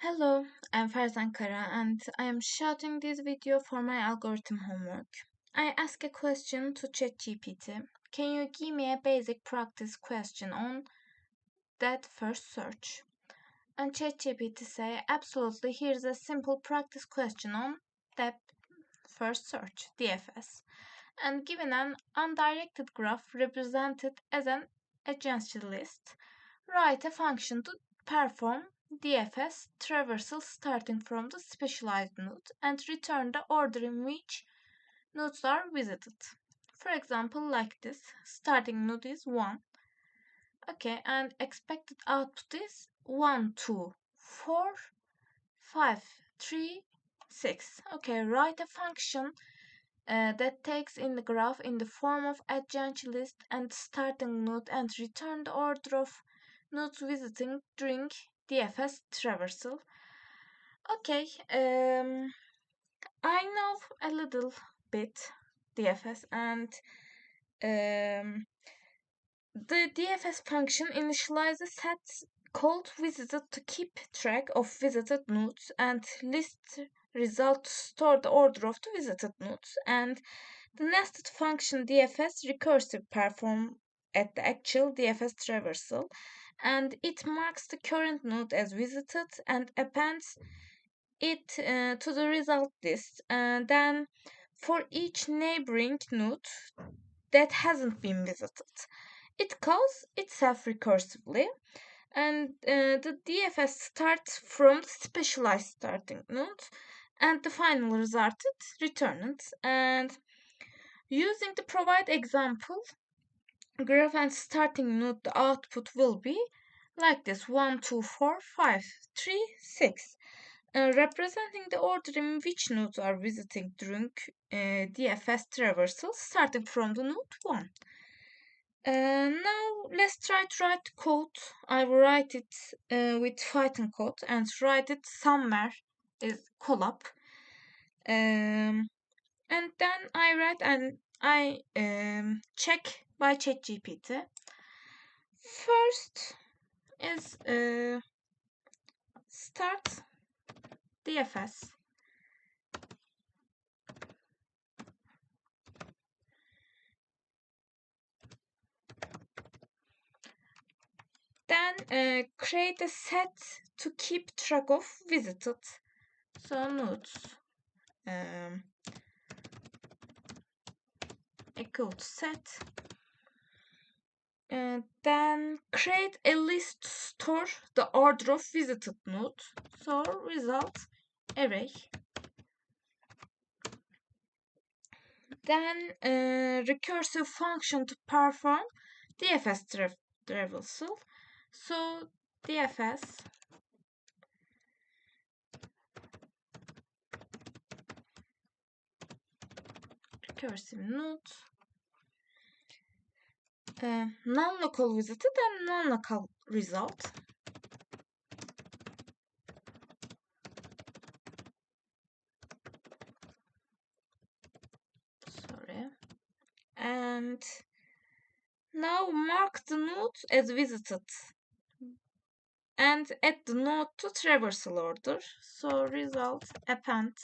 Hello, I'm Farzan Kara and I am shouting this video for my algorithm homework. I ask a question to ChatGPT. Can you give me a basic practice question on that first search? And ChatGPT say, absolutely, here's a simple practice question on that first search, DFS. And given an undirected graph represented as an adjacency list, write a function to perform DFS traversal starting from the specialized node and return the order in which nodes are visited. For example, like this, starting node is 1. Okay, and expected output is 1, 2, 4, 5, 3, 6. Okay, write a function that takes in the graph in the form of adjacency list and starting node and return the order of nodes visiting during DFS traversal. Okay, I know a little bit DFS and um, the DFS function initializes sets called visited to keep track of visited nodes and list result to store the order of the visited nodes, and the nested function DFS recursive perform at the actual DFS traversal, and it marks the current node as visited and appends it to the result list. And then for each neighboring node that hasn't been visited, it calls itself recursively, and the DFS starts from the specialized starting node, and the final result is returned. And using the provide example graph and starting node, the output will be like this: 1, 2, 4, 5, 3, 6, representing the order in which nodes are visiting during DFS traversal starting from the node 1. Now let's try to write the code. I will write it with Python code and write it somewhere is collab. And then I write and I check by ChatGPT. First is start DFS. Then create a set to keep track of visited. So nodes equal to set. Then create a list to store the order of visited nodes. So result array. Then recursive function to perform DFS traversal. So DFS recursive node, non-local visited and non-local result. Sorry. And now mark the node as visited and add the node to traversal order. So result append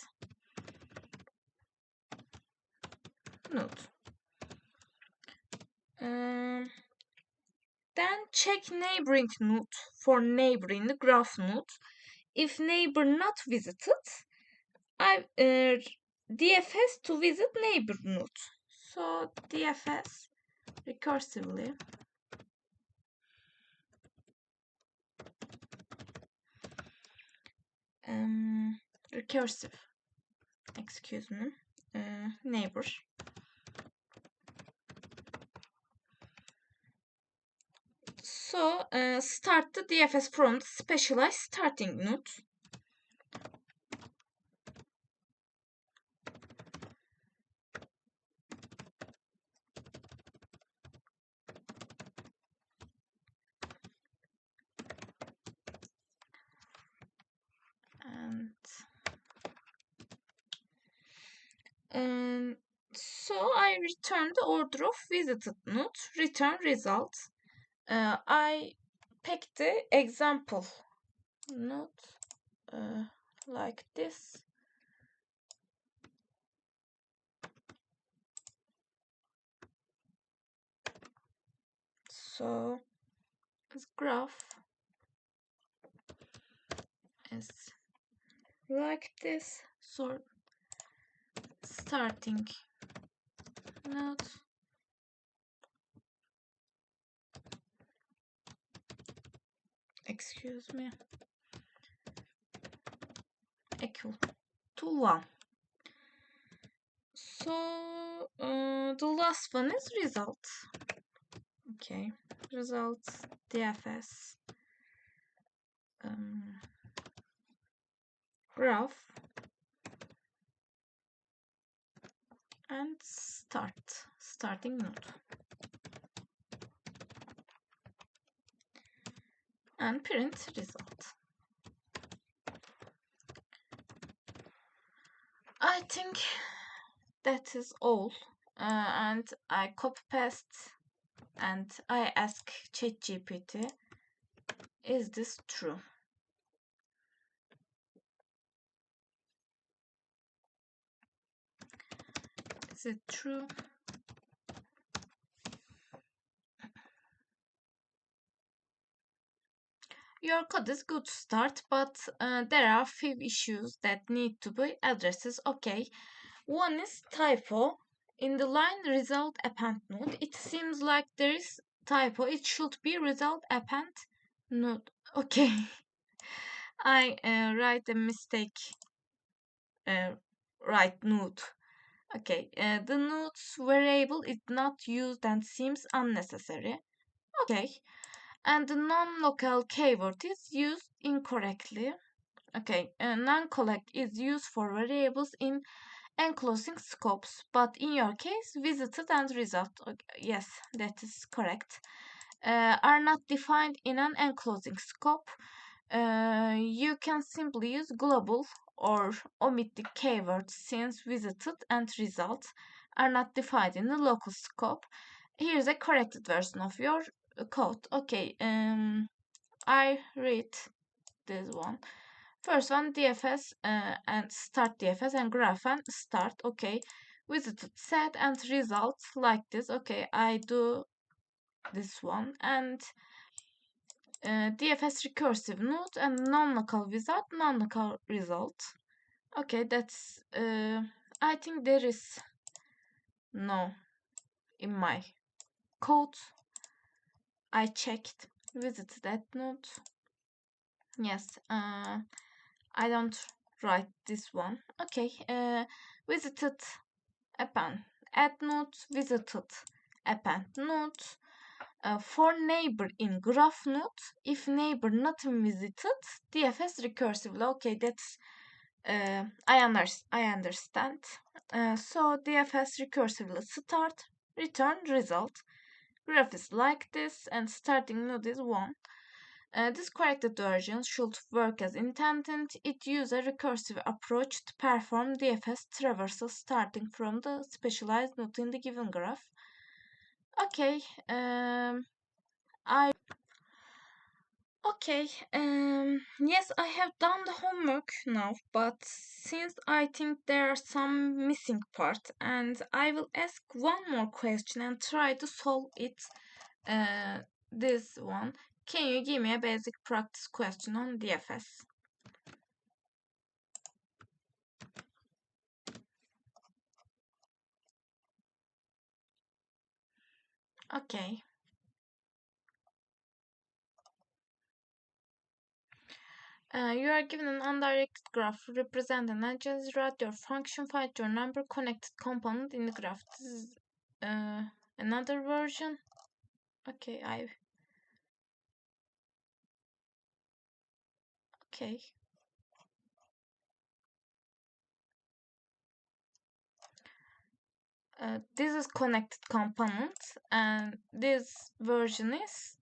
node. Then check neighboring node for neighbor in the graph node. If neighbor not visited, I DFS to visit neighbor node. So DFS recursively recursive, excuse me, neighbor. So start the DFS from the specialized starting node. And so I return the order of visited node, return result. I picked the example node like this. So this graph is like this. So starting node, excuse me, equal to 1. So the last one is result. Okay, results DFS graph and starting node and print result. I think that is all. And I copy paste and I ask ChatGPT, is this true? Is it true? Your code is good start, but there are few issues that need to be addressed. Okay, one is typo. In the line result append node, it seems like there is typo. It should be result append node. Okay, I write a mistake. Write node. Okay, the nodes variable is not used and seems unnecessary. Okay, and the non-local keyword is used incorrectly. Okay, non-collect is used for variables in enclosing scopes, but in your case, visited and result, okay, yes, that is correct, are not defined in an enclosing scope. You can simply use global or omit the keywords since visited and result are not defined in the local scope. Here's a corrected version of your code. Okay, I read this one. First one, DFS and start DFS and graph and start. Okay, visited set and results like this. Okay, I do this one and DFS recursive node and non-local without non-local result. Okay, that's I think there is no in my code. I checked visited that node. Yes, I don't write this one. Okay, visited append add node, visited append node. For neighbor in graph node, if neighbor not visited, DFS recursively. Okay, that's I understand. So DFS recursively start, return result. Graph is like this, and starting node is 1. This corrected version should work as intended. It uses a recursive approach to perform DFS traversal starting from the specialized node in the given graph. Okay, yes, I have done the homework now, but since I think there are some missing parts, and I will ask one more question and try to solve it. This one. Can you give me a basic practice question on DFS? Okay. You are given an undirected graph represent an algebra, your function, find your number connected component in the graph. This is another version. Okay, okay. This is connected component, and this version is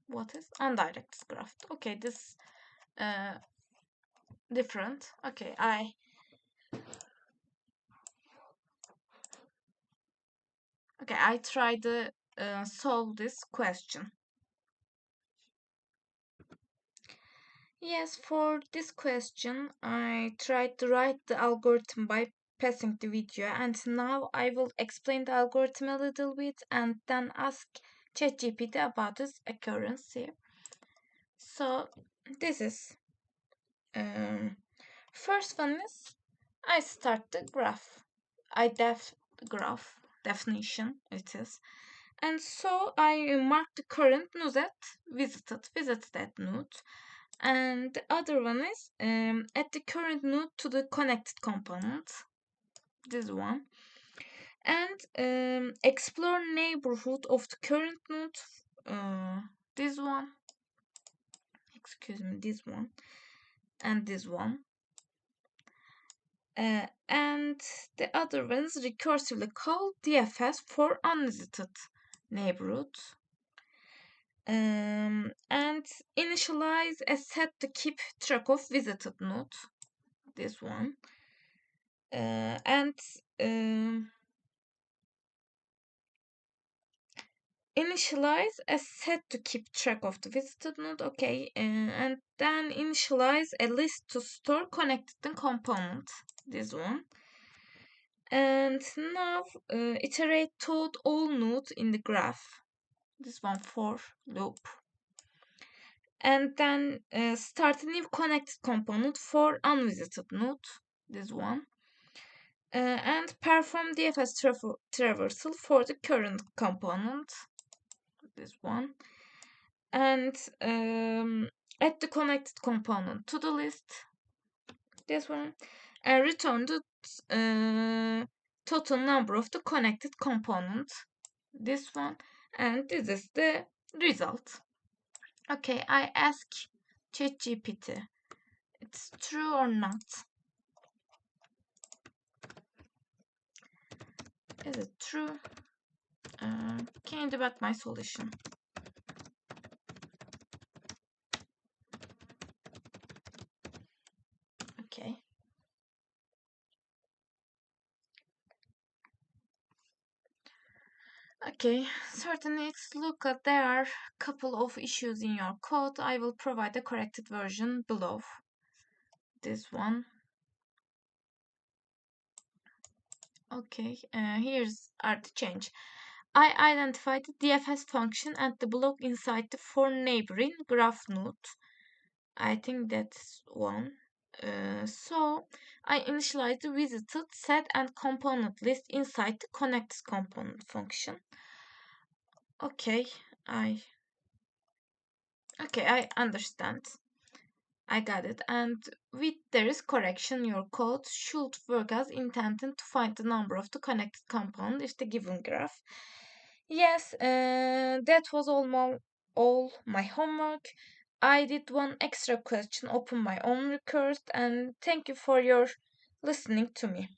what is undirected graph. Okay, this different. Okay, I try to solve this question. Yes, for this question, I tried to write the algorithm by passing the video, and now I will explain the algorithm a little bit and then ask ChatGPT about its accuracy. So, this is um, first one is I start the graph. I graph definition it is. And so I mark the current node at visited that node. And the other one is at the current node to the connected component. This one. And explore neighborhood of the current node. This one. Excuse me, this one. And this one. And the other one is recursively call DFS for unvisited neighborhoods. And initialize a set to keep track of visited node. This one. And initialize a set to keep track of the visited node. Okay, and then initialize a list to store connected component. This one. And now iterate toward all nodes in the graph. This one for loop. And then start a new connected component for unvisited node. This one. And perform DFS traversal for the current component. This one. And add the connected component to the list. This one. And return the total number of the connected components. This one. And this is the result. Okay, I ask ChatGPT. It's true or not? Is it true? Can you debug my solution? Okay. Okay, certainly it's look at there are a couple of issues in your code. I will provide a corrected version below. This one. Okay, here's are the change. I identified the DFS function and the block inside the for neighboring graph node. I think that's one. So I initialize the visited set and component list inside the connected component function. Okay, I understand. I got it. And with there is correction, your code should work as intended to find the number of the connected component if the given graph. Yes, that was all my homework. I did one extra question, open my own recurse, and thank you for your listening to me.